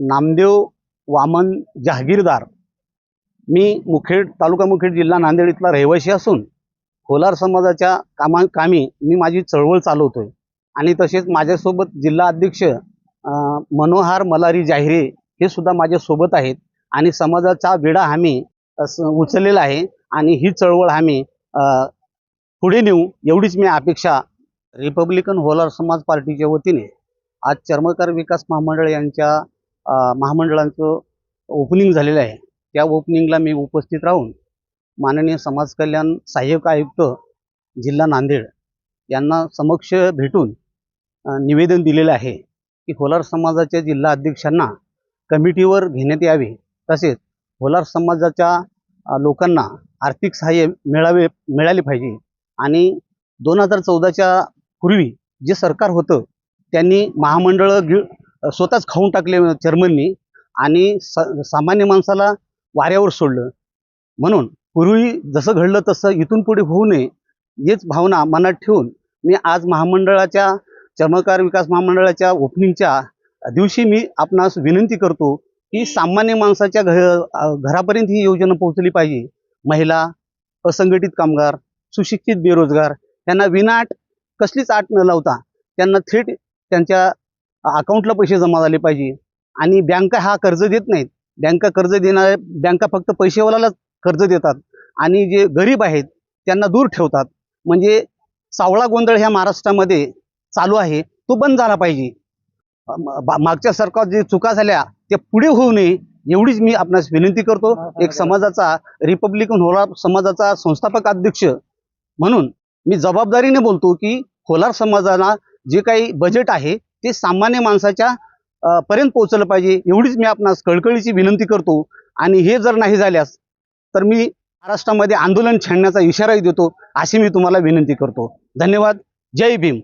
नामदेव वामन जहागीरदार। मी मुखेड तालुका मुखेड जिल्हा नांदेड इथला रहिवासी असून होलार समाजाच्या कामी मी माझी चळवळ चालवतोय आणि तसेच माझ्यासोबत जिल्हा अध्यक्ष मनोहर मलारी जाहिरे हे सुद्धा माझ्यासोबत आहेत आणि समाजाचा विडा आम्ही उचललेला आहे आणि ही चळवळ आम्ही पुढे नेऊ एवढीच मी अपेक्षा रिपब्लिकन होलार समाज पार्टीच्या वतीने आज चर्मकार विकास महामंडळ यांच्या महामंडळांचं ओपनिंग झालेलं आहे। त्या ओपनिंगला मी उपस्थित राहून माननीय समाज कल्याण सहाय्यक आयुक्त जिल्हा नांदेड यांना समक्ष भेटून निवेदन दिलेलं आहे की होलार समाजाच्या जिल्हा अध्यक्षांना कमिटीवर घेण्यात यावे, तसेच होलार समाजाच्या लोकांना आर्थिक सहाय्य मिळाले पाहिजे। आणि 2014च्या पूर्वी जे सरकार होतं त्यांनी महामंडळ स्वतःच खाऊन टाकले चेअरमननी आणि सामान्य माणसाला वाऱ्यावर सोडलं। म्हणून पूर्वी जसं घडलं तसं इथून पुढे होऊ नये हेच भावना मनात ठेवून मी आज महामंडळाच्या चर्मकार विकास महामंडळाच्या ओपनिंगच्या दिवशी मी आपणास विनंती करतो की सामान्य माणसाच्या घरापर्यंत ही योजना पोहोचली पाहिजे। महिला, असंघटित कामगार, सुशिक्षित बेरोजगार यांना विनाअट कसलीच आट न लावता त्यांना थेट त्यांच्या अकाउंटला पैसे जमा झाले पाहिजे। आणि बँका हा कर्ज देत नाहीत, बँका फक्त पैसेवाल्याला कर्ज देतात आणि जे गरीब आहेत त्यांना दूर ठेवतात। म्हणजे सावळा गोंधळ ह्या महाराष्ट्रामध्ये चालू आहे, तो बंद झाला पाहिजे। मागच्या सरकार जे चुका झाल्या त्या पुढे होऊ नये एवढीच मी आपणास विनंती करतो। एक समाजाचा रिपब्लिकन होलार समाजाचा संस्थापक अध्यक्ष म्हणून मी जबाबदारीने बोलतो की होलार समाजाला जे काही बजेट आहे ते सामान्य माणसाच्या पर्यंत पोहोचलं पाहिजे एवढीच मी आपणास कळकळीची विनंती करतो। आणि हे जर नाही झाल्यास तर मी महाराष्ट्रामध्ये आंदोलन छेडण्याचा इशाराही देतो अशी मी तुम्हाला विनंती करतो। धन्यवाद। जय भीम।